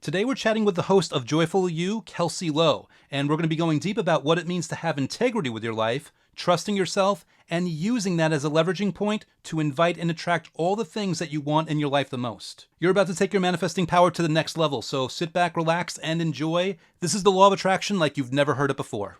Today we're chatting with the host of Joyful You, Kelsey Low, and we're going to be going deep about what it means to have integrity with your life, trusting yourself, and using that as a leveraging point to invite and attract all the things that you want in your life the most. You're about to take your manifesting power to the next level, so sit back, relax, and enjoy. This is the law of attraction like you've never heard it before.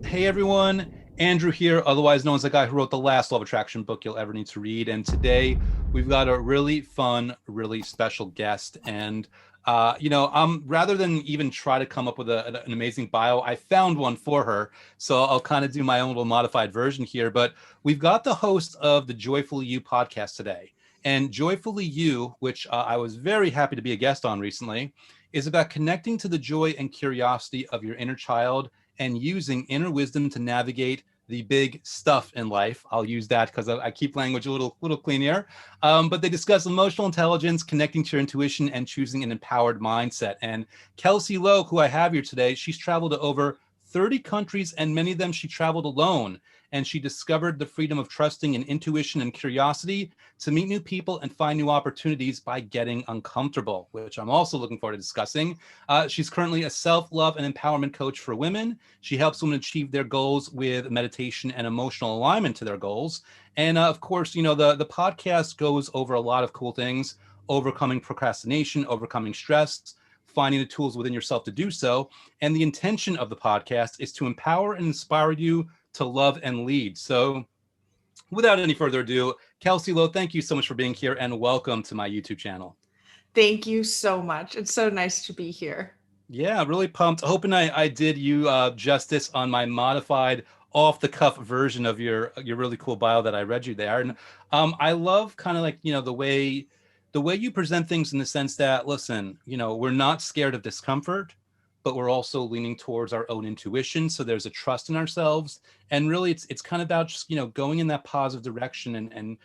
Hey everyone, Andrew here, otherwise known as the guy who wrote the last Law of Attraction book you'll ever need to read. And today we've got a really fun, really special guest. And, rather than even try to come up with an amazing bio, I found one for her. So I'll kind of do my own little modified version here. But we've got the host of the Joyfully You podcast today. And Joyfully You, which I was very happy to be a guest on recently, is about connecting to the joy and curiosity of your inner child and using inner wisdom to navigate the big stuff in life. I'll use that because I keep language a little clean here. But they discuss emotional intelligence, connecting to your intuition, and choosing an empowered mindset. And Kelsey Low, who I have here today, she's traveled to over 30 countries, and many of them she traveled alone. And she discovered the freedom of trusting in intuition and curiosity to meet new people and find new opportunities by getting uncomfortable, which I'm also looking forward to discussing. She's currently a self-love and empowerment coach for women. She helps women achieve their goals with meditation and emotional alignment to their goals. And of course, the podcast goes over a lot of cool things: overcoming procrastination, overcoming stress, finding the tools within yourself to do so. And the intention of the podcast is to empower and inspire you to love and lead. So without any further ado, Kelsey Low, thank you so much for being here and welcome to my YouTube channel. Thank you so much. It's so nice to be here. Yeah, really pumped. Hoping I did you justice on my modified off-the-cuff version of your really cool bio that I read you there. And I love kind of like, the way you present things in the sense that, listen, we're not scared of discomfort, but we're also leaning towards our own intuition. So there's a trust in ourselves. And really it's kind of about just, going in that positive direction. And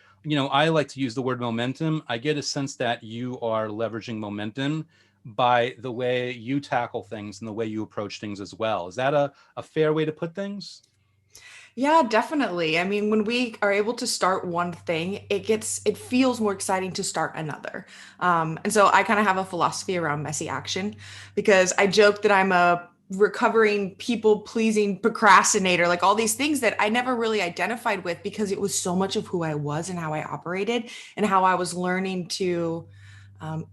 I like to use the word momentum. I get a sense that you are leveraging momentum by the way you tackle things and the way you approach things as well. Is that a fair way to put things? Yeah, definitely. I mean, when we are able to start one thing, it feels more exciting to start another. And so I kind of have a philosophy around messy action because I joke that I'm a recovering people pleasing procrastinator, like all these things that I never really identified with because it was so much of who I was and how I operated and how I was learning to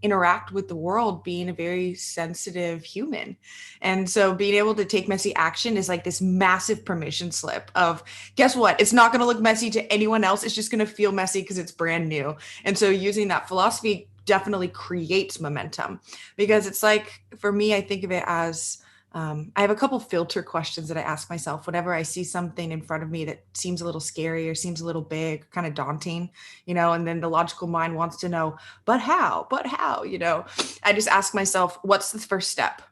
interact with the world, being a very sensitive human. And so being able to take messy action is like this massive permission slip of, guess what? It's not going to look messy to anyone else. It's just going to feel messy because it's brand new. And so using that philosophy definitely creates momentum because it's like, for me, I think of it as I have a couple filter questions that I ask myself whenever I see something in front of me that seems a little scary or seems a little big, kind of daunting, and then the logical mind wants to know, but how, I just ask myself, what's the first step,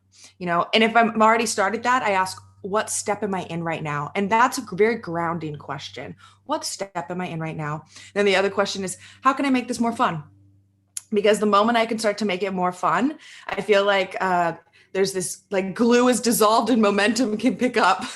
and if I'm already started that, I ask, what step am I in right now? And that's a very grounding question. What step am I in right now? Then the other question is, how can I make this more fun? Because the moment I can start to make it more fun, I feel like, there's this like glue is dissolved and momentum can pick up.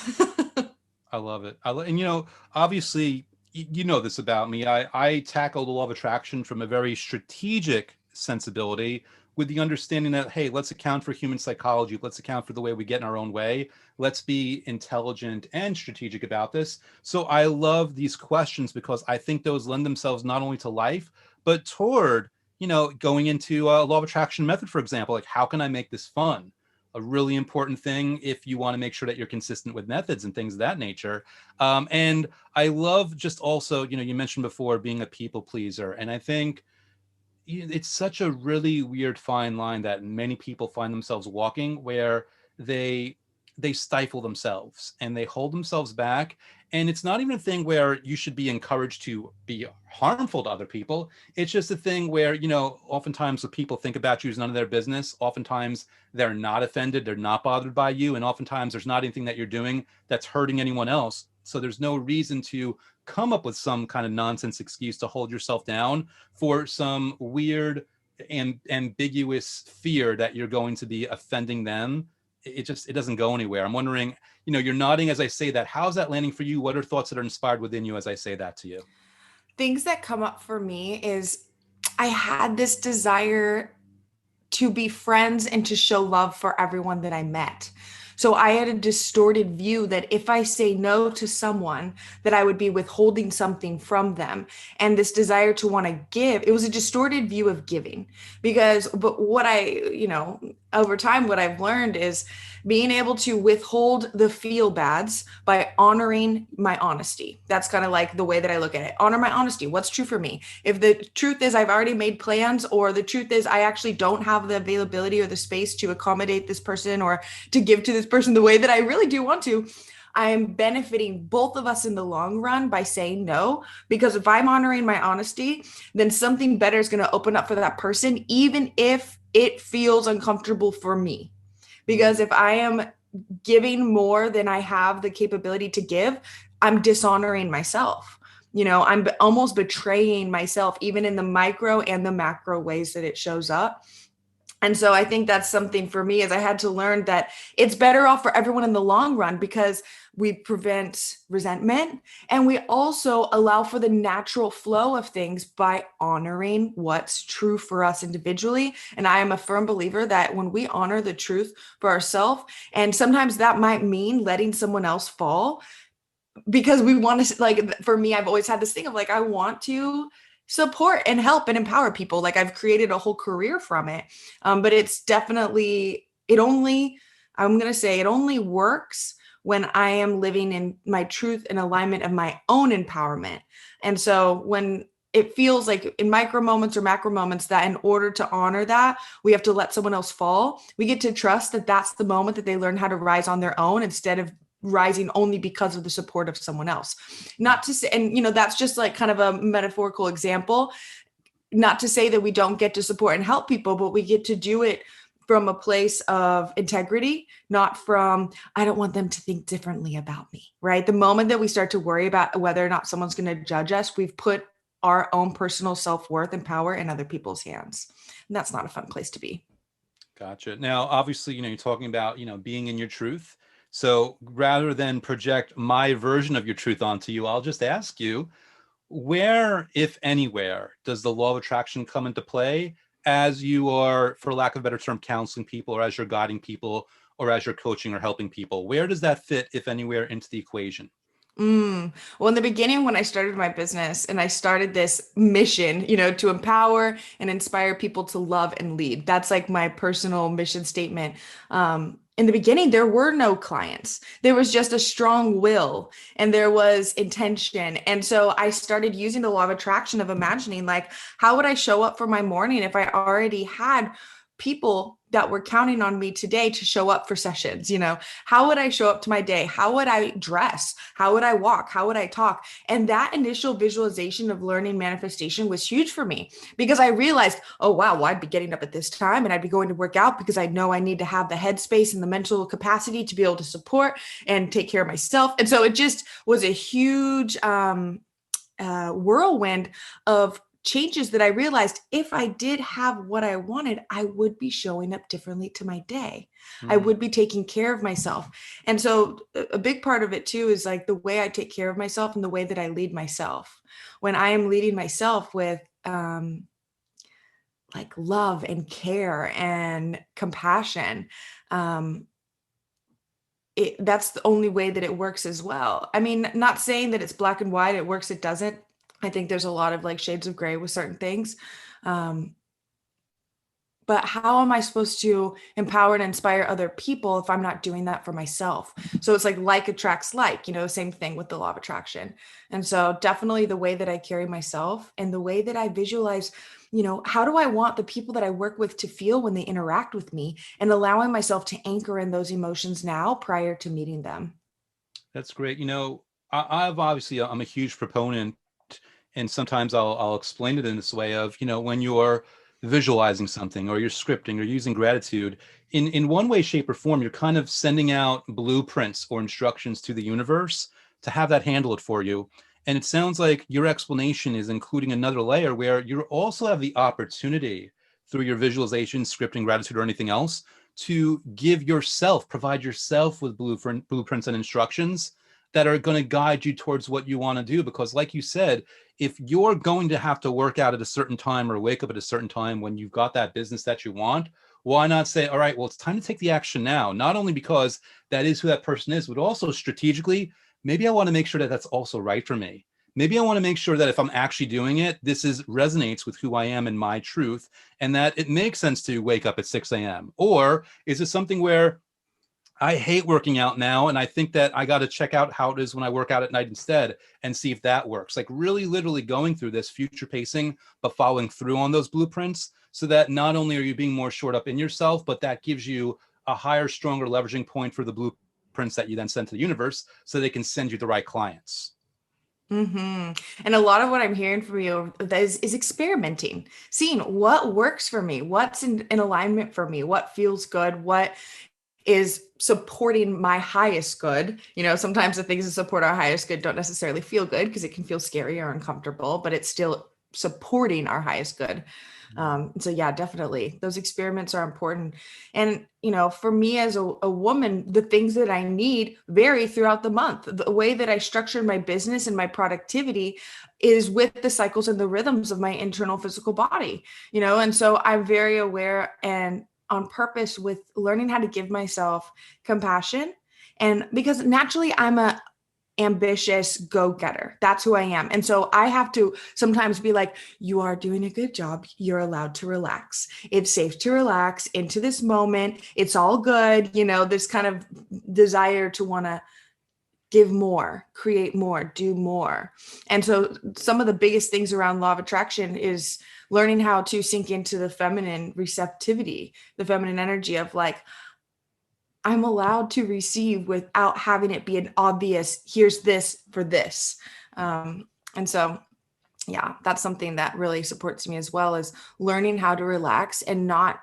I love it. And obviously, you know this about me. I tackle the law of attraction from a very strategic sensibility with the understanding that, hey, let's account for human psychology. Let's account for the way we get in our own way. Let's be intelligent and strategic about this. So I love these questions because I think those lend themselves not only to life, but toward, going into a law of attraction method, for example, like how can I make this fun? A really important thing if you want to make sure that you're consistent with methods and things of that nature. And I love just also, you mentioned before being a people pleaser. And I think it's such a really weird fine line that many people find themselves walking where they stifle themselves and they hold themselves back. And it's not even a thing where you should be encouraged to be harmful to other people. It's just a thing where, oftentimes when people think about you is none of their business. Oftentimes they're not offended. They're not bothered by you. And oftentimes there's not anything that you're doing that's hurting anyone else. So there's no reason to come up with some kind of nonsense excuse to hold yourself down for some weird and ambiguous fear that you're going to be offending them. It doesn't go anywhere. I'm wondering, you're nodding as I say that. How's that landing for you? What are thoughts that are inspired within you as I say that to you? Things that come up for me is I had this desire to be friends and to show love for everyone that I met. So I had a distorted view that if I say no to someone, that I would be withholding something from them. And this desire to want to give, it was a distorted view of giving. But what over time, what I've learned is being able to withhold the feel bads by honoring my honesty. That's kind of like the way that I look at it. Honor my honesty. What's true for me? If the truth is I've already made plans, or the truth is I actually don't have the availability or the space to accommodate this person or to give to this person the way that I really do want to, I am benefiting both of us in the long run by saying no. Because if I'm honoring my honesty, then something better is going to open up for that person, even if it feels uncomfortable for me. Because if I am giving more than I have the capability to give, I'm dishonoring myself. I'm almost betraying myself, even in the micro and the macro ways that it shows up. And so I think that's something for me, is I had to learn that it's better off for everyone in the long run, because we prevent resentment and we also allow for the natural flow of things by honoring what's true for us individually. And I am a firm believer that when we honor the truth for ourselves, and sometimes that might mean letting someone else fall, because we want to, like, for me, I've always had this thing of like, I want to support and help and empower people. Like, I've created a whole career from it. But it's definitely, I'm going to say it only works when I am living in my truth and alignment of my own empowerment. And so when it feels like in micro moments or macro moments that in order to honor that, we have to let someone else fall, we get to trust that that's the moment that they learn how to rise on their own, instead of rising only because of the support of someone else. Not to say, and that's just like kind of a metaphorical example, not to say that we don't get to support and help people, but we get to do it from a place of integrity, not from, I don't want them to think differently about me, right? The moment that we start to worry about whether or not someone's going to judge us, we've put our own personal self-worth and power in other people's hands. And that's not a fun place to be. Gotcha. Now, obviously, you're talking about, being in your truth. So rather than project my version of your truth onto you, I'll just ask you, where, if anywhere, does the law of attraction come into play as you are, for lack of a better term, counseling people, or as you're guiding people, or as you're coaching or helping people? Where does that fit, if anywhere, into the equation? Well, in the beginning, when I started my business and I started this mission, to empower and inspire people to love and lead, that's like my personal mission statement. In the beginning, there were no clients. There was just a strong will and there was intention. And so I started using the law of attraction of imagining, like, how would I show up for my morning if I already had people that were counting on me today to show up for sessions? How would I show up to my day? How would I dress? How would I walk? How would I talk? And that initial visualization of learning manifestation was huge for me, because I realized, oh, wow, well, I'd be getting up at this time and I'd be going to work out because I know I need to have the headspace and the mental capacity to be able to support and take care of myself. And so it just was a huge whirlwind of changes that I realized if I did have what I wanted, I would be showing up differently to my day. I would be taking care of myself. And so a big part of it too is like the way I take care of myself and the way that I lead myself. When I am leading myself with like love and care and compassion, that's the only way that it works as well. I mean, not saying that it's black and white, it works, it doesn't. I think there's a lot of like shades of gray with certain things. But how am I supposed to empower and inspire other people if I'm not doing that for myself? So it's like attracts like, same thing with the law of attraction. And so definitely the way that I carry myself and the way that I visualize, how do I want the people that I work with to feel when they interact with me, and allowing myself to anchor in those emotions now prior to meeting them. That's great. I've obviously, I'm a huge proponent, and sometimes I'll explain it in this way of, when you're visualizing something or you're scripting or using gratitude, in one way, shape, or form, you're kind of sending out blueprints or instructions to the universe to have that handle it for you. And it sounds like your explanation is including another layer where you also have the opportunity, through your visualization, scripting, gratitude, or anything else, to provide yourself with blueprints and instructions that are going to guide you towards what you want to do. Because like you said, if you're going to have to work out at a certain time or wake up at a certain time when you've got that business that you want, why not say, all right, well, it's time to take the action now, not only because that is who that person is, but also strategically, maybe I want to make sure that that's also right for me. Maybe I want to make sure that if I'm actually doing it, this is resonates with who I am and my truth, and that it makes sense to wake up at 6 a.m. Or is it something where I hate working out now, and I think that I got to check out how it is when I work out at night instead and see if that works. Like really, literally going through this future pacing, but following through on those blueprints so that not only are you being more shored up in yourself, but that gives you a higher, stronger leveraging point for the blueprints that you then send to the universe so they can send you the right clients. And a lot of what I'm hearing from you is experimenting, seeing what works for me, what's in alignment for me, what feels good, what is supporting my highest good. Sometimes the things that support our highest good don't necessarily feel good because it can feel scary or uncomfortable, but it's still supporting our highest good. So yeah, definitely those experiments are important. And, for me as a woman, the things that I need vary throughout the month. The way that I structured my business and my productivity is with the cycles and the rhythms of my internal physical body, and so I'm very aware and on purpose with learning how to give myself compassion. And because naturally I'm a ambitious go-getter. That's who I am. And so I have to sometimes be like, you are doing a good job. You're allowed to relax. It's safe to relax into this moment. It's all good. This kind of desire to want to give more, create more, do more. And so some of the biggest things around law of attraction is learning how to sink into the feminine receptivity, the feminine energy of like, I'm allowed to receive without having it be an obvious, here's this for this. And so, yeah, that's something that really supports me as well, is learning how to relax and not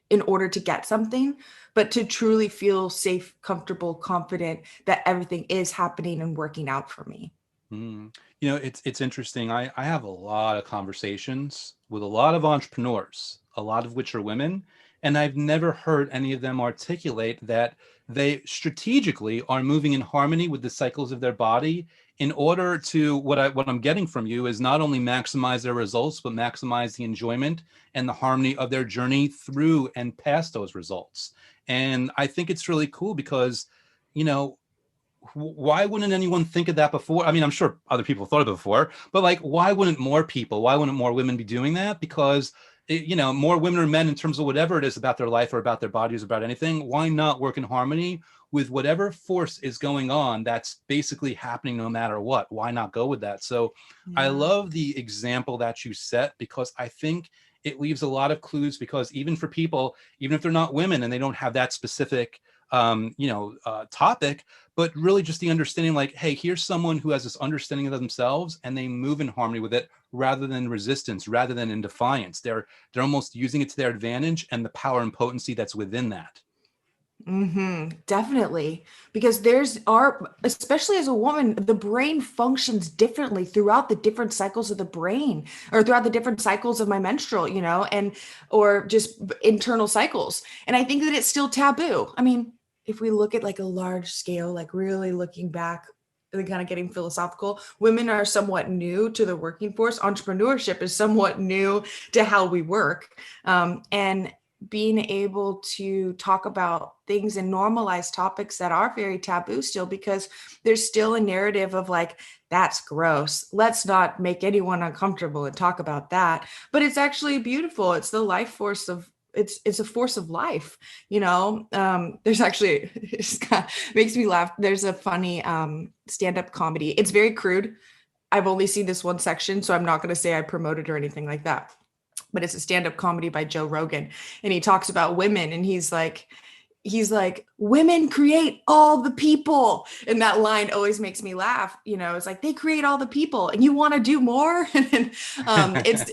in order to get something, but to truly feel safe, comfortable, confident that everything is happening and working out for me. Mm. It's interesting. I have a lot of conversations with a lot of entrepreneurs, a lot of which are women, and I've never heard any of them articulate that they strategically are moving in harmony with the cycles of their body in order to what I'm getting from you is not only maximize their results, but maximize the enjoyment and the harmony of their journey through and past those results. And I think it's really cool because, you know, why wouldn't anyone think of that before? I mean, I'm sure other people thought of it before, but like, why wouldn't more people, why wouldn't more women be doing that? Because, more women or men in terms of whatever it is about their life or about their bodies, about anything, why not work in harmony with whatever force is going on that's basically happening no matter what? Why not go with that? So I Yeah. love the example that you set because I think it leaves a lot of clues because even for people, even if they're not women and they don't have that specific topic, but really just the understanding like, hey, here's someone who has this understanding of themselves and they move in harmony with it rather than resistance, rather than in defiance. They're almost using it to their advantage and the power and potency that's within that. Definitely. Because especially as a woman, the brain functions differently throughout the different cycles of the brain or throughout the different cycles of my menstrual, or just internal cycles. And I think that it's still taboo. I mean, if we look at like a large scale, like really looking back and kind of getting philosophical, women are somewhat new to the working force. Entrepreneurship is somewhat new to how we work. And being able to talk about things and normalize topics that are very taboo still, because there's still a narrative of like, that's gross. Let's not make anyone uncomfortable and talk about that. But it's actually beautiful. It's the life force of it's a force of life, there's actually makes me laugh. There's a funny stand-up comedy. It's very crude. I've only seen this one section, so I'm not going to say I promote it or anything like that, but it's a stand-up comedy by Joe Rogan. And he talks about women and he's like, women create all the people. And that line always makes me laugh. It's like, they create all the people and you want to do more. And then it's,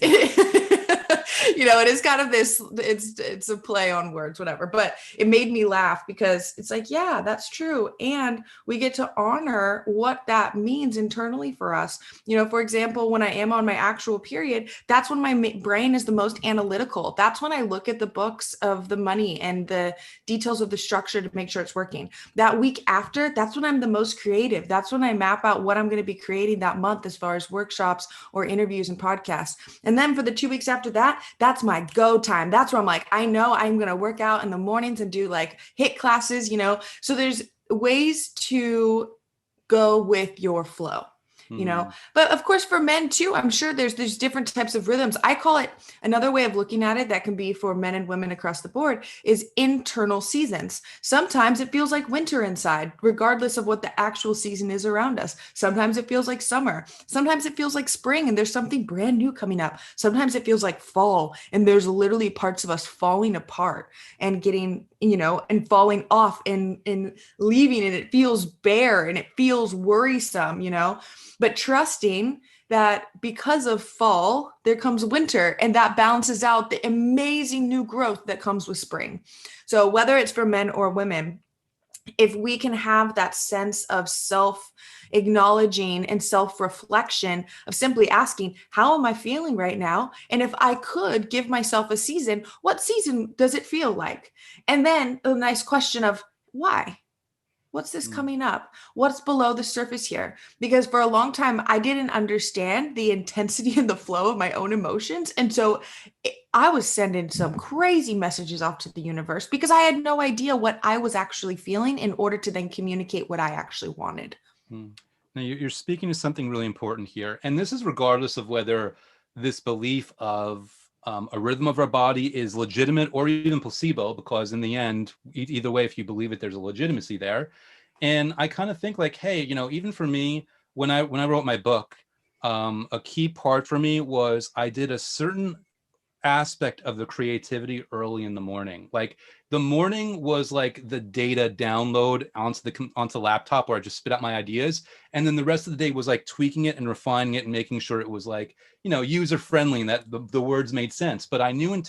it is kind of this, it's a play on words, whatever, but it made me laugh because it's like, yeah, that's true. And we get to honor what that means internally for us. For example, when I am on my actual period, that's when my brain is the most analytical. That's when I look at the books of the money and the details of the structure to make sure it's working. That week after, that's when I'm the most creative. That's when I map out what I'm going to be creating that month as far as workshops or interviews and podcasts. And then for the 2 weeks after that, that's my go time. That's where I'm like, I know I'm going to work out in the mornings and do like HIIT classes, So there's ways to go with your flow. But of course for men too, I'm sure there's different types of rhythms. I call it, another way of looking at it that can be for men and women across the board, is internal seasons. Sometimes it feels like winter inside, regardless of what the actual season is around us. Sometimes it feels like summer. Sometimes it feels like spring and there's something brand new coming up. Sometimes it feels like fall and there's literally parts of us falling apart and getting, and falling off and leaving, and it feels bare and it feels worrisome, but trusting that because of fall, there comes winter, and that balances out the amazing new growth that comes with spring. So whether it's for men or women, if we can have that sense of self-acknowledging and self-reflection of simply asking, how am I feeling right now? And if I could give myself a season, what season does it feel like? And then a nice question of why? What's this coming up? What's below the surface here? Because for a long time, I didn't understand the intensity and the flow of my own emotions. And so I was sending some crazy messages off to the universe because I had no idea what I was actually feeling in order to then communicate what I actually wanted. Now, you're speaking to something really important here. And this is regardless of whether this belief of a rhythm of our body is legitimate or even placebo, because in the end, either way, if you believe it, there's a legitimacy there. And I kind of think like, hey, even for me, when I wrote my book, a key part for me was I did a certain aspect of the creativity early in the morning. Like the morning was like the data download onto the laptop where I just spit out my ideas, and then the rest of the day was like tweaking it and refining it and making sure it was like user friendly and that the words made sense. But I knew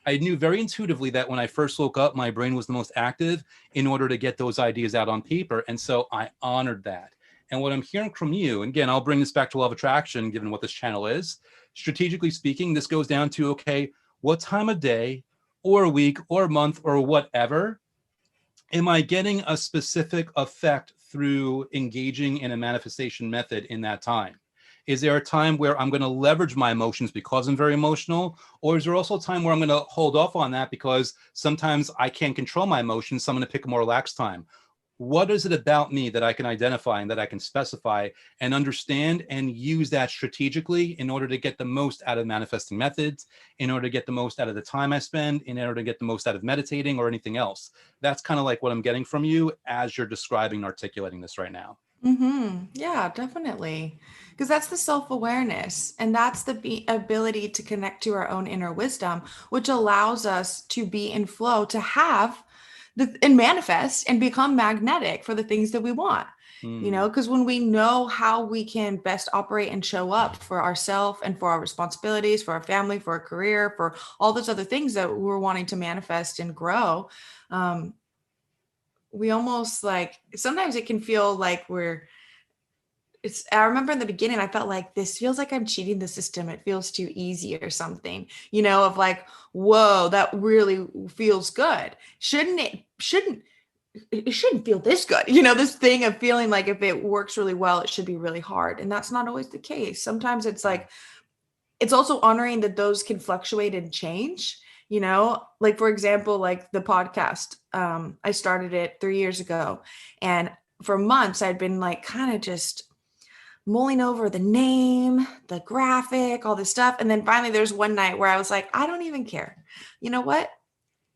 I knew very intuitively that when I first woke up, my brain was the most active in order to get those ideas out on paper, and so I honored that. And what I'm hearing from you, and again, I'll bring this back to law of attraction, given what this channel is. Strategically speaking, this goes down to, okay, what time of day or a week or a month or whatever, am I getting a specific effect through engaging in a manifestation method in that time? Is there a time where I'm going to leverage my emotions because I'm very emotional? Or is there also a time where I'm going to hold off on that because sometimes I can't control my emotions, so I'm going to pick a more relaxed time? What is it about me that I can identify and that I can specify and understand and use that strategically in order to get the most out of manifesting methods, in order to get the most out of the time I spend, in order to get the most out of meditating or anything else? That's kind of like what I'm getting from you as you're describing and articulating this right now. Yeah, definitely. Because that's the self-awareness, and that's the ability to connect to our own inner wisdom, which allows us to be in flow, to have and manifest and become magnetic for the things that we want. Because when we know how we can best operate and show up for ourselves and for our responsibilities, for our family, for our career, for all those other things that we're wanting to manifest and grow, we almost like, sometimes it can feel like I remember in the beginning, I felt like this feels like I'm cheating the system. It feels too easy or something, of like, whoa, that really feels good. It shouldn't feel this good. This thing of feeling like if it works really well, it should be really hard. And that's not always the case. Sometimes it's like, it's also honoring that those can fluctuate and change, like, for example, like the podcast, I started it 3 years ago, and for months I'd been like, kind of just mulling over the name, the graphic, all this stuff. And then finally there's one night where I was like, I don't even care. You know what?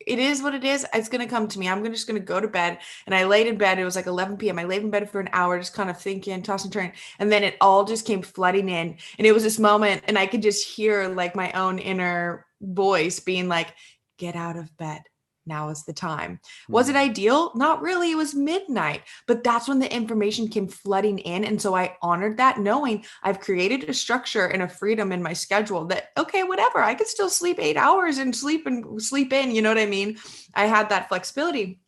It is what it is. It's going to come to me. I'm just going to go to bed. And I laid in bed. It was like 11 p.m. I laid in bed for an hour, just kind of thinking, tossing, turning. And then it all just came flooding in. And it was this moment, and I could just hear like my own inner voice being like, get out of bed now is the time. Was it Mm. ideal? Not really. It was midnight, but that's when the information came flooding in. And so I honored that, knowing I've created a structure and a freedom in my schedule that, okay, whatever, I could still sleep 8 hours and sleep in, you know what I mean? I had that flexibility,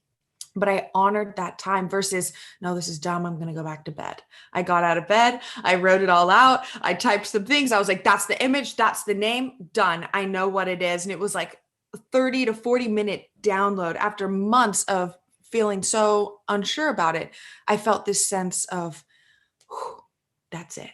but I honored that time versus, no, this is dumb, I'm going to go back to bed. I got out of bed. I wrote it all out. I typed some things. I was like, that's the image. That's the name. Done. I know what it is. And it was like 30 to 40-minute download after months of feeling so unsure about it. I felt this sense of, whew, that's it.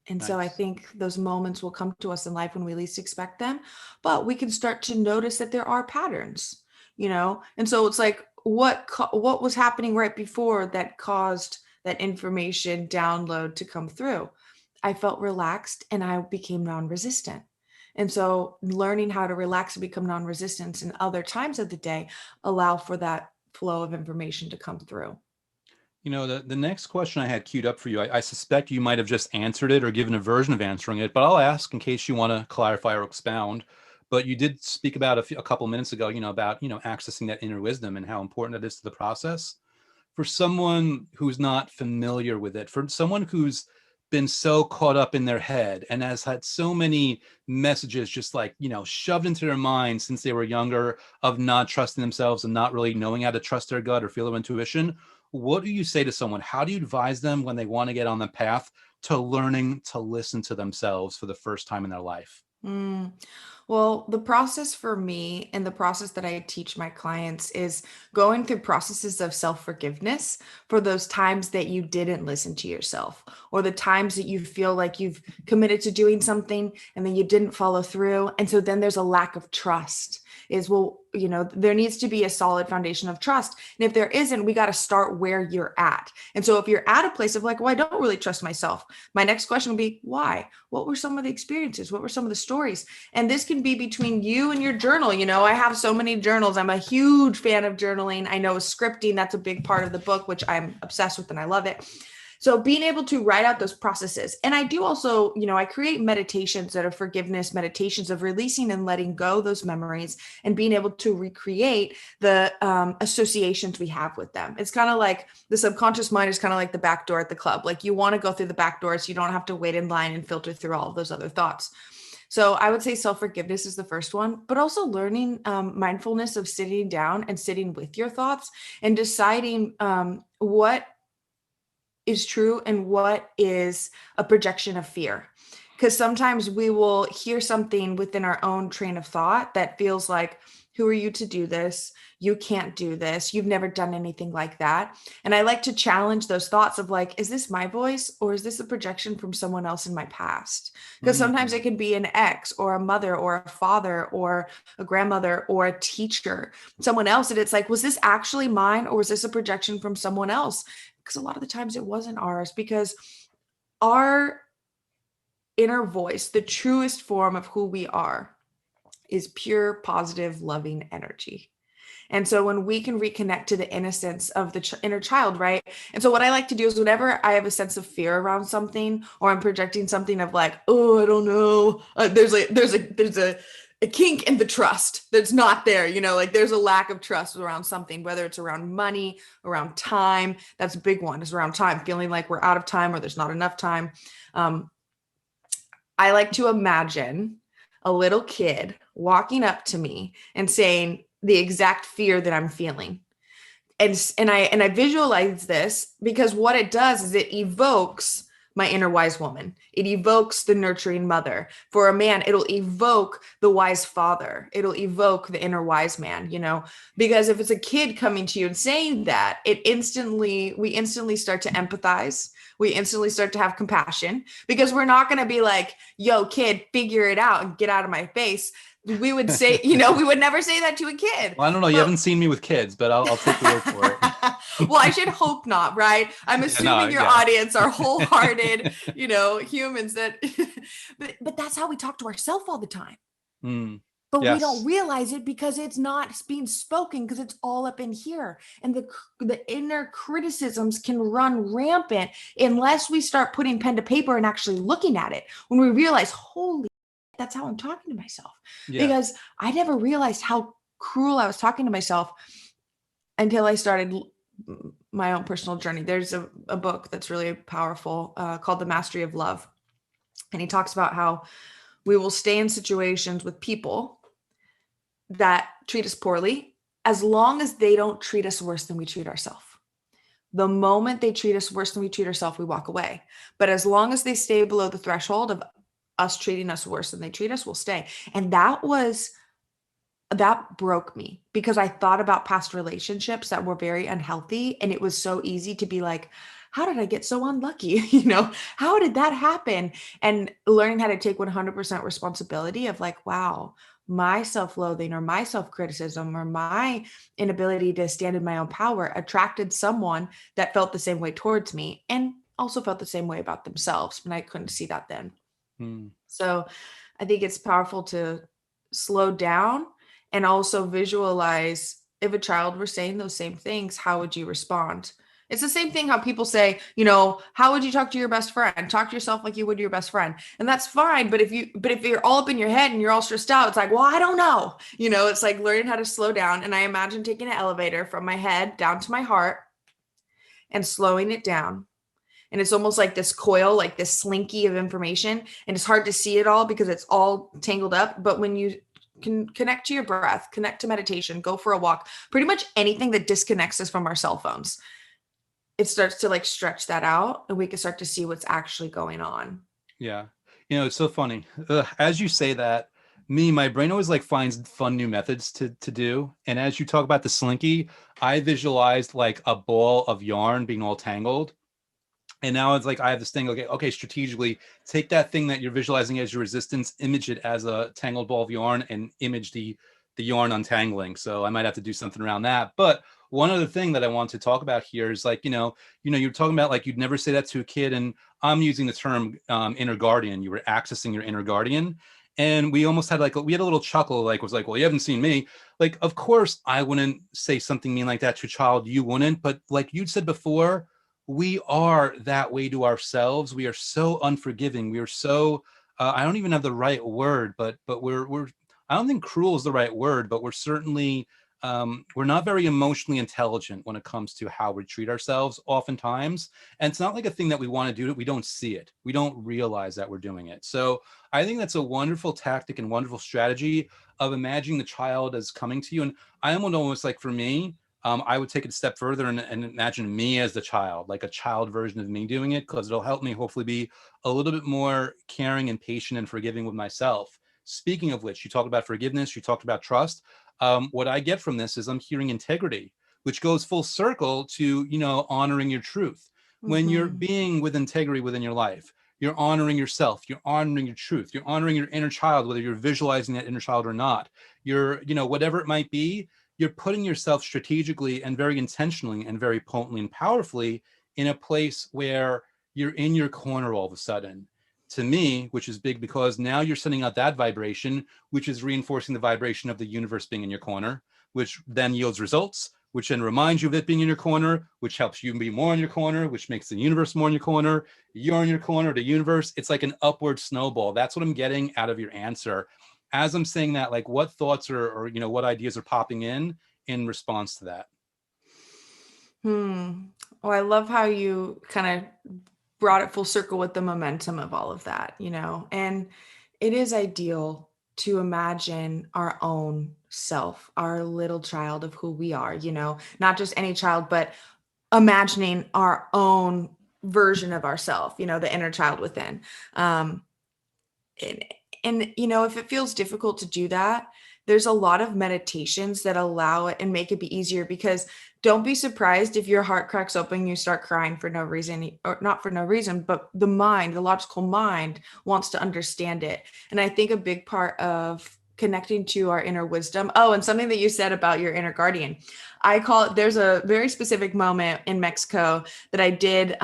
And so I Nice. think those moments will come to us in life when we least expect them, but we can start to notice that there are patterns, you know? And so it's like, what was happening right before that caused that information download to come through? I felt relaxed and I became non-resistant. And so learning how to relax and become non-resistant in other times of the day allow for that flow of information to come through. You know, the next question I had queued up for you, I suspect you might have just answered it or given a version of answering it, but I'll ask in case you want to clarify or expound. But you did speak about a couple minutes ago, about, accessing that inner wisdom and how important that is to the process. For someone who's not familiar with it, for someone who's been so caught up in their head and has had so many messages just like, shoved into their mind since they were younger of not trusting themselves and not really knowing how to trust their gut or feel their intuition, what do you say to someone? How do you advise them when they want to get on the path to learning to listen to themselves for the first time in their life? Mm. Well, the process for me and the process that I teach my clients is going through processes of self forgiveness for those times that you didn't listen to yourself, or the times that you feel like you've committed to doing something and then you didn't follow through. And so then there's a lack of trust. Is, well, there needs to be a solid foundation of trust. And if there isn't, we got to start where you're at. And so if you're at a place of like, well, I don't really trust myself, my next question will be, why? What were some of the experiences? What were some of the stories? And this can be between you and your journal. I have so many journals. I'm a huge fan of journaling. I know scripting, that's a big part of the book, which I'm obsessed with and I love it. So being able to write out those processes. And I do also, I create meditations that are forgiveness meditations of releasing and letting go those memories and being able to recreate the associations we have with them. It's kind of like the subconscious mind is kind of like the back door at the club. Like you want to go through the back door so you don't have to wait in line and filter through all of those other thoughts. So I would say self-forgiveness is the first one, but also learning mindfulness of sitting down and sitting with your thoughts and deciding what is true and what is a projection of fear. Because sometimes we will hear something within our own train of thought that feels like, who are you to do this? You can't do this. You've never done anything like that. And I like to challenge those thoughts of like, is this my voice or is this a projection from someone else in my past? Because sometimes it Mm. can be an ex or a mother or a father or a grandmother or a teacher, someone else. And it's like, was this actually mine or was this a projection from someone else? Because a lot of the times it wasn't ours, because our inner voice, the truest form of who we are, is pure, positive, loving energy. And so when we can reconnect to the innocence of the inner child, right? And so what I like to do is whenever I have a sense of fear around something, or I'm projecting something of like, oh, I don't know, there's a kink in the trust that's not there, like there's a lack of trust around something, whether it's around money, around time. That's a big one, is around time, feeling like we're out of time or there's not enough time. Um, I like to imagine a little kid walking up to me and saying the exact fear that I'm feeling. And I visualize this because what it does is it evokes my inner wise woman. It evokes the nurturing mother. For a man, it'll evoke the wise father. It'll evoke the inner wise man, because if it's a kid coming to you and saying that, we instantly start to empathize. We instantly start to have compassion, because we're not going to be like, yo, kid, figure it out and get out of my face. We would say, we would never say that to a kid. Well, I don't know. You But haven't seen me with kids, but I'll take your word for it. well, I should hope not, right? I'm Yeah, no, assuming your yeah. audience are wholehearted, humans that, but that's how we talk to ourselves all the time. Mm, But we don't yes. realize it because it's not being spoken, because it's all up in here. And the inner criticisms can run rampant unless we start putting pen to paper and actually looking at it. When we realize, holy, that's how I'm talking to myself. Yeah. Because I never realized how cruel I was talking to myself until I started my own personal journey. There's a book that's really powerful called The Mastery of Love. And he talks about how we will stay in situations with people that treat us poorly as long as they don't treat us worse than we treat ourselves. The moment they treat us worse than we treat ourselves, we walk away. But as long as they stay below the threshold of us treating us worse than they treat us, we'll stay. And that broke me because I thought about past relationships that were very unhealthy. And it was so easy to be like, how did I get so unlucky? How did that happen? And learning how to take 100% responsibility of like, wow, my self-loathing or my self-criticism or my inability to stand in my own power attracted someone that felt the same way towards me and also felt the same way about themselves. And I couldn't see that then. Hmm. So I think it's powerful to slow down and also visualize if a child were saying those same things, how would you respond? It's the same thing how people say, how would you talk to your best friend? Talk to yourself like you would your best friend. And that's fine. But if you're all up in your head and you're all stressed out, it's like, well, I don't know. It's like learning how to slow down. And I imagine taking an elevator from my head down to my heart and slowing it down. And it's almost like this coil, like this slinky of information. And it's hard to see it all because it's all tangled up. But when you can connect to your breath, connect to meditation, go for a walk, pretty much anything that disconnects us from our cell phones, it starts to like stretch that out and we can start to see what's actually going on. Yeah. It's so funny. As you say that, my brain always like finds fun new methods to do. And as you talk about the slinky, I visualized like a ball of yarn being all tangled. And now it's like I have this thing, okay, strategically take that thing that you're visualizing as your resistance, image it as a tangled ball of yarn, and image the yarn untangling. So I might have to do something around that. But one other thing that I want to talk about here is like, you're talking about like you'd never say that to a kid, and I'm using the term inner guardian. You were accessing your inner guardian. And we almost had we had a little chuckle, like was like, well, you haven't seen me. Like, of course, I wouldn't say something mean like that to a child. You wouldn't. But like you said before, we are that way to ourselves. We are so unforgiving. We are so I don't even have the right word, but we're I don't think cruel is the right word, but we're certainly we're not very emotionally intelligent when it comes to how we treat ourselves oftentimes. And it's not like a thing that we want to do. We don't see it. We don't realize that we're doing it. So I think that's a wonderful tactic and wonderful strategy of imagining the child as coming to you. And I almost like for me, I would take it a step further and imagine me as the child, like a child version of me doing it, because it'll help me hopefully be a little bit more caring and patient and forgiving with myself. Speaking of which, you talked about forgiveness, you talked about trust. What I get from this is I'm hearing integrity, which goes full circle to, honoring your truth. When you're Mm-hmm. being with integrity within your life, you're honoring yourself, you're honoring your truth, you're honoring your inner child, whether you're visualizing that inner child or not. You're, whatever it might be, you're putting yourself strategically and very intentionally and very potently and powerfully in a place where you're in your corner all of a sudden. To me, which is big because now you're sending out that vibration, which is reinforcing the vibration of the universe being in your corner, which then yields results, which then reminds you of it being in your corner, which helps you be more in your corner, which makes the universe more in your corner. You're in your corner, the universe. It's like an upward snowball. That's what I'm getting out of your answer. As I'm saying that, like what thoughts or what ideas are popping in response to that? Well, I love how you kind of brought it full circle with the momentum of all of that, and it is ideal to imagine our own self, our little child of who we are, not just any child, but imagining our own version of ourself, the inner child within. Um, and, if it feels difficult to do that, there's a lot of meditations that allow it and make it be easier because don't be surprised if your heart cracks open, you start crying for no reason, or not for no reason, but the logical mind wants to understand it. And I think a big part of connecting to our inner wisdom. Oh, and something that you said about your inner guardian. There's a very specific moment in Mexico that I did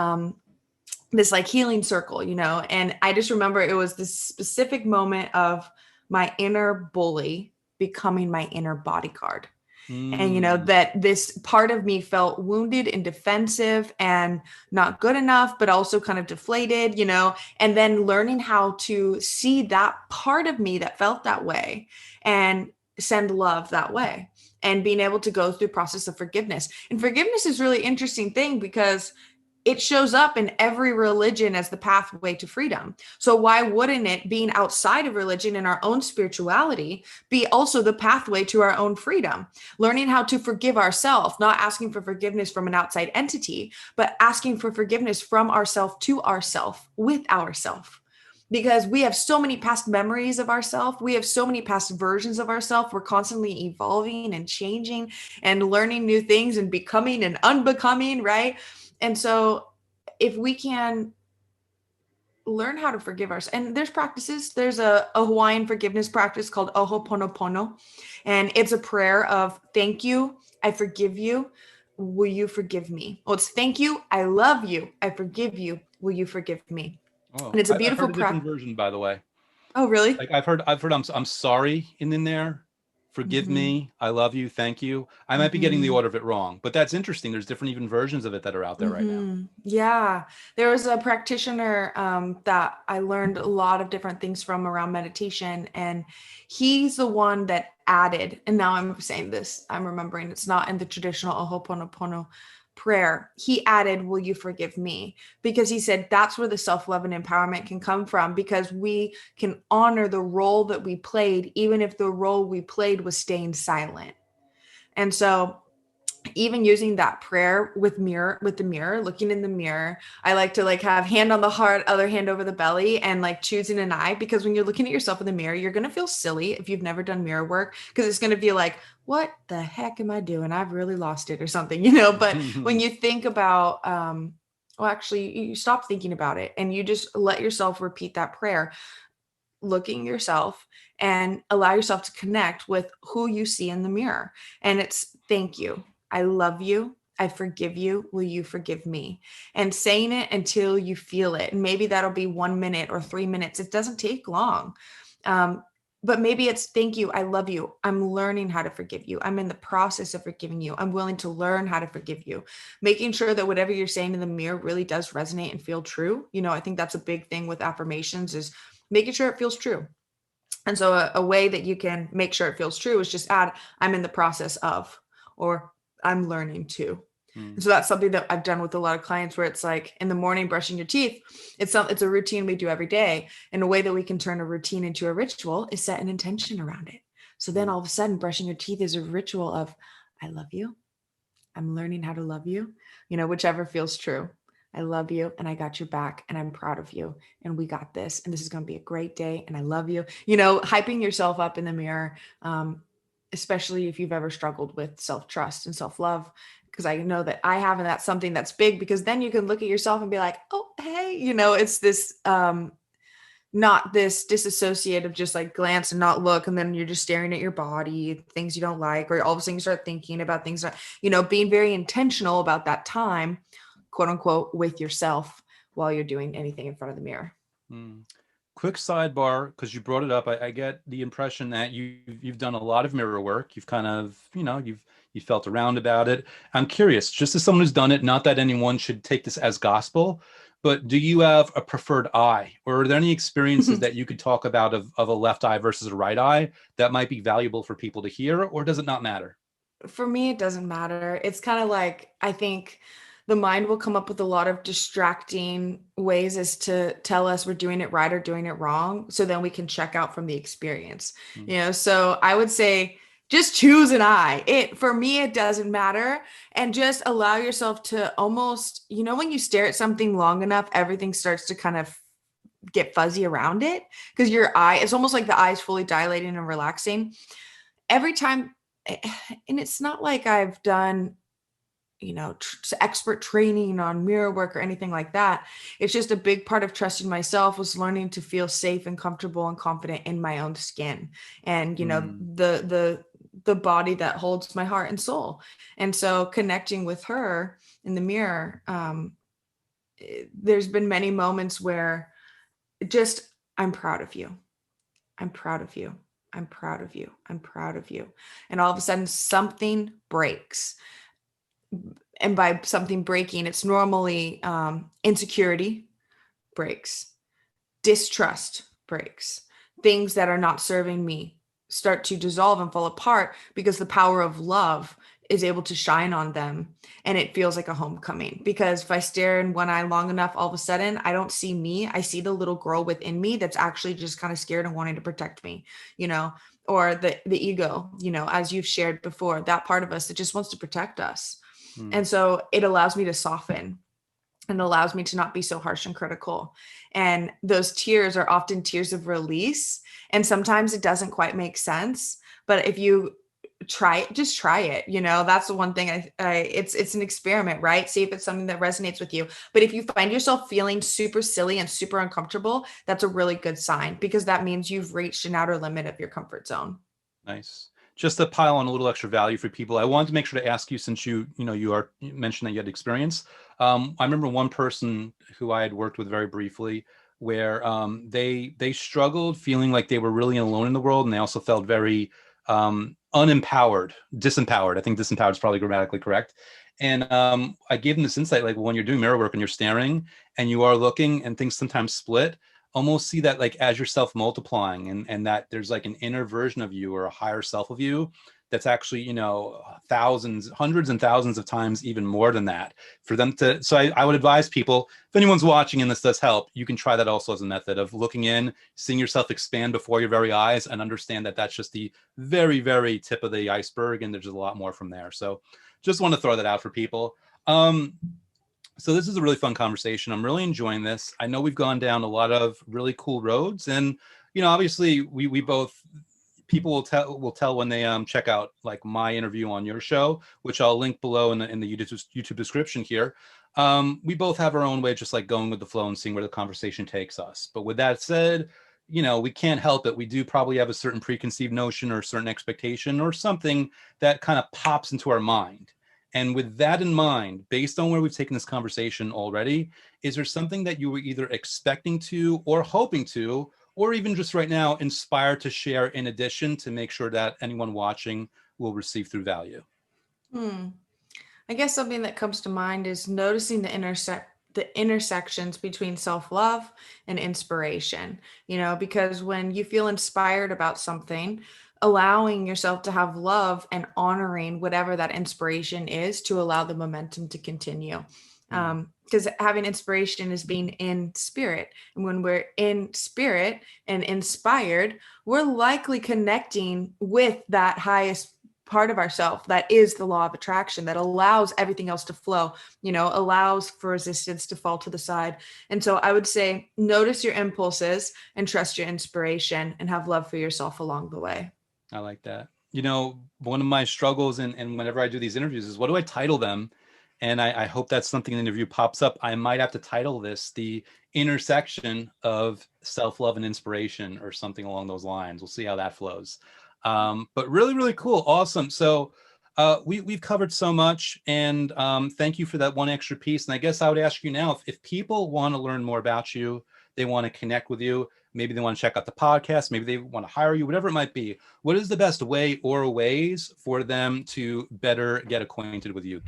this like healing circle, and I just remember it was this specific moment of my inner bully becoming my inner bodyguard. And Mm, that this part of me felt wounded and defensive and not good enough, but also kind of deflated, and then learning how to see that part of me that felt that way and send love that way, and being able to go through process of forgiveness. And forgiveness is really interesting thing because it shows up in every religion as the pathway to freedom. So why wouldn't it, being outside of religion in our own spirituality, be also the pathway to our own freedom? Learning how to forgive ourselves, not asking for forgiveness from an outside entity, but asking for forgiveness from ourselves to ourselves, with ourselves. Because we have so many past memories of ourselves, we have so many past versions of ourselves. We're constantly evolving and changing and learning new things and becoming and unbecoming, right? And so if we can learn how to forgive ourselves, and there's practices, there's a Hawaiian forgiveness practice called Ho'oponopono, and it's a prayer of thank you, I forgive you, will you forgive me? Well, it's thank you, I love you, I forgive you, will you forgive me? Oh, And it's a I've beautiful heard a different practice. version, by the way. Oh, really? Like I've heard I'm sorry in there. Forgive Mm-hmm. me. I love you. Thank you. I might be getting the Mm-hmm. order of it wrong, but that's interesting. There's different even versions of it that are out there right now. Yeah, there was a practitioner that I learned a lot of different things from around meditation, and he's the one that added. And now I'm saying this, I'm remembering it's not in the traditional Ho'oponopono prayer. He added, "Will you forgive me?" Because he said that's where the self love and empowerment can come from, because we can honor the role that we played, even if the role we played was staying silent. And so even using that prayer with the mirror, looking in the mirror, I like to like have hand on the heart, other hand over the belly, and like choosing an eye, because when you're looking at yourself in the mirror, you're going to feel silly if you've never done mirror work, because it's going to feel like, what the heck am I doing? I've really lost it or something, but when you think about well, actually you stop thinking about it and you just let yourself repeat that prayer, looking yourself, and allow yourself to connect with who you see in the mirror. And it's thank you. I love you. I forgive you. Will you forgive me? And saying it until you feel it. And maybe that'll be 1 minute or 3 minutes. It doesn't take long. Um, but maybe it's thank you. I love you. I'm learning how to forgive you. I'm in the process of forgiving you. I'm willing to learn how to forgive you. Making sure that whatever you're saying in the mirror really does resonate and feel true. I think that's a big thing with affirmations, is making sure it feels true. And so a way that you can make sure it feels true is just add, I'm in the process of, or I'm learning to. And Mm. so that's something that I've done with a lot of clients, where it's like in the morning, brushing your teeth. It's a routine we do every day. And a way that we can turn a routine into a ritual is set an intention around it. So then Mm. all of a sudden, brushing your teeth is a ritual of, I love you. I'm learning how to love you, whichever feels true. I love you and I got your back and I'm proud of you and we got this and this is going to be a great day and I love you. Hyping yourself up in the mirror, especially if you've ever struggled with self-trust and self-love, because I know that I have, and that's something that's big, because then you can look at yourself and be like, oh, hey, it's this not this disassociative, just like glance and not look, and then you're just staring at your body, things you don't like, or all of a sudden you start thinking about things that, being very intentional about that time, quote unquote, with yourself while you're doing anything in front of the mirror. Mm. Quick sidebar, because you brought it up. I get the impression that you've done a lot of mirror work. You've kind of, you felt around about it. I'm curious, just as someone who's done it, not that anyone should take this as gospel, but do you have a preferred eye, or are there any experiences that you could talk about of a left eye versus a right eye that might be valuable for people to hear, or does it not matter? For me, it doesn't matter. It's kind of like, I think the mind will come up with a lot of distracting ways as to tell us we're doing it right or doing it wrong. So then we can check out from the experience. Mm. So I would say just choose an eye. For me, it doesn't matter. And just allow yourself to almost, when you stare at something long enough, everything starts to kind of get fuzzy around it, because your eye, it's almost like the eye is fully dilating and relaxing every time. And it's not like I've done, expert training on mirror work or anything like that. It's just a big part of trusting myself was learning to feel safe and comfortable and confident in my own skin, and Mm. the body that holds my heart and soul. And so connecting with her in the mirror, there's been many moments where just, I'm proud of you. I'm proud of you. I'm proud of you. I'm proud of you. And all of a sudden something breaks. And by something breaking, it's normally insecurity breaks, distrust breaks, things that are not serving me start to dissolve and fall apart because the power of love is able to shine on them, and it feels like a homecoming. Because if I stare in one eye long enough, all of a sudden I don't see me, I see the little girl within me that's actually just kind of scared and wanting to protect me, you know, or the ego, you know, as you've shared before, that part of us that just wants to protect us. Hmm. And so it allows me to soften and allows me to not be so harsh and critical. And those tears are often tears of release. And sometimes it doesn't quite make sense. But if you try it, just try it. You know, that's the one thing it's an experiment, right? See if it's something that resonates with you. But if you find yourself feeling super silly and super uncomfortable, that's a really good sign, because that means you've reached an outer limit of your comfort zone. Nice. Just to pile on a little extra value for people, I wanted to make sure to ask you, since you mentioned that you had experience. I remember one person who I had worked with very briefly, where they struggled feeling like they were really alone in the world, and they also felt very unempowered, disempowered. I think disempowered is probably grammatically correct. And I gave them this insight, like when you're doing mirror work and you're staring and you are looking, and things sometimes split, almost see that like as yourself multiplying, and that there's like an inner version of you or a higher self of you that's actually, thousands, hundreds and thousands of times even more than that for them to. So I would advise people, if anyone's watching and this does help, you can try that also as a method of looking in, seeing yourself expand before your very eyes, and understand that that's just the very, very tip of the iceberg, and there's a lot more from there. So just want to throw that out for people. um so this is a really fun conversation. I'm really enjoying this. I know we've gone down a lot of really cool roads, and obviously we both, people will tell when they check out like my interview on your show, which I'll link below in the YouTube description here. We both have our own way, just like going with the flow and seeing where the conversation takes us. But with that said, we can't help it. We do probably have a certain preconceived notion or a certain expectation or something that kind of pops into our mind. And with that in mind, based on where we've taken this conversation already, is there something that you were either expecting to or hoping to, or even just right now inspired to share in addition, to make sure that anyone watching will receive through value? Hmm. I guess something that comes to mind is noticing the intersections between self-love and inspiration. You know, because when you feel inspired about something, allowing yourself to have love and honoring whatever that inspiration is to allow the momentum to continue. Hmm. Because having inspiration is being in spirit. And when we're in spirit and inspired, we're likely connecting with that highest part of ourself that is the law of attraction, that allows everything else to flow, allows for resistance to fall to the side. And so I would say notice your impulses and trust your inspiration and have love for yourself along the way. I like that. One of my struggles, and whenever I do these interviews, is what do I title them? And I hope that's something in the interview pops up. I might have to title this the intersection of self-love and inspiration, or something along those lines. We'll see how that flows. But really, really cool. Awesome. So we've covered so much, and thank you for that one extra piece. And I guess I would ask you now, if people want to learn more about you, they want to connect with you, maybe they want to check out the podcast, maybe they want to hire you, whatever it might be, what is the best way or ways for them to better get acquainted with you?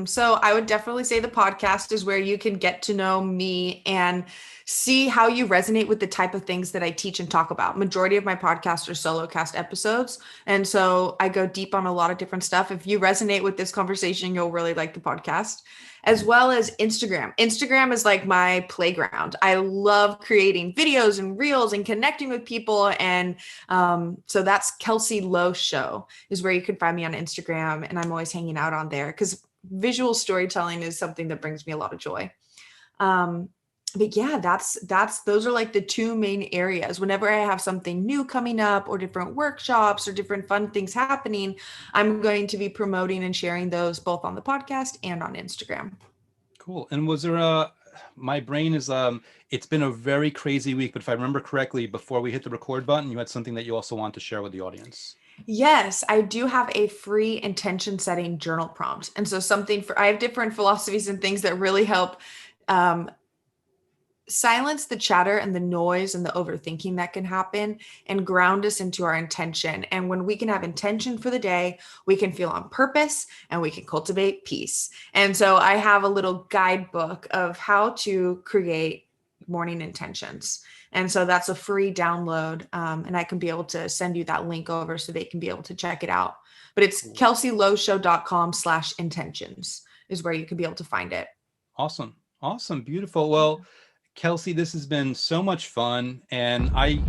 So I would definitely say the podcast is where you can get to know me and see how you resonate with the type of things that I teach and talk about. Majority of my podcasts are solo cast episodes. And so I go deep on a lot of different stuff. If you resonate with this conversation, you'll really like the podcast, as well as Instagram. Instagram is like my playground. I love creating videos and reels and connecting with people. And so that's Kelsey Low Show is where you can find me on Instagram. And I'm always hanging out on there because visual storytelling is something that brings me a lot of joy. But yeah, that's those are like the two main areas. Whenever I have something new coming up or different workshops or different fun things happening, I'm going to be promoting and sharing those both on the podcast and on Instagram. Cool. And was there a, my brain is, it's been a very crazy week, but if I remember correctly, before we hit the record button, you had something that you also want to share with the audience. Yes, I do have a free intention setting journal prompt. And so I have different philosophies and things that really help um, silence the chatter and the noise and the overthinking that can happen and ground us into our intention. And when we can have intention for the day, we can feel on purpose and we can cultivate peace. And so I have a little guidebook of how to create morning intentions. And so that's a free download. And I can be able to send you that link over so they can be able to check it out. But it's Cool. kelseylowshow.com/intentions is where you can be able to find it. Awesome. Awesome. Beautiful. Well, Kelsey, this has been so much fun. And I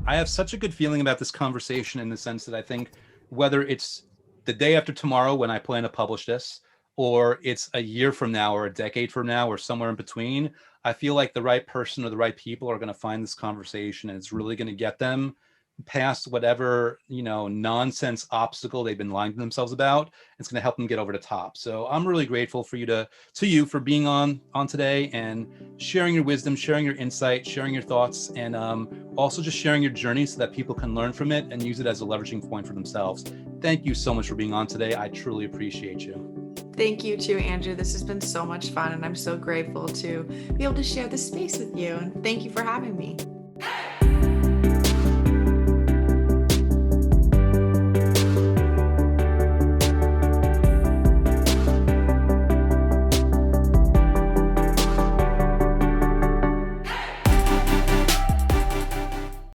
have such a good feeling about this conversation in the sense that I think whether it's the day after tomorrow when I plan to publish this, or it's a year from now or a decade from now or somewhere in between, I feel like the right person or the right people are going to find this conversation and it's really going to get them past whatever, nonsense obstacle they've been lying to themselves about. It's going to help them get over the top. So I'm really grateful for you for being on today and sharing your wisdom, sharing your insight, sharing your thoughts, and also just sharing your journey so that people can learn from it and use it as a leveraging point for themselves. Thank you so much for being on today. I truly appreciate you. Thank you too, Andrew. This has been so much fun, and I'm so grateful to be able to share this space with you. And thank you for having me.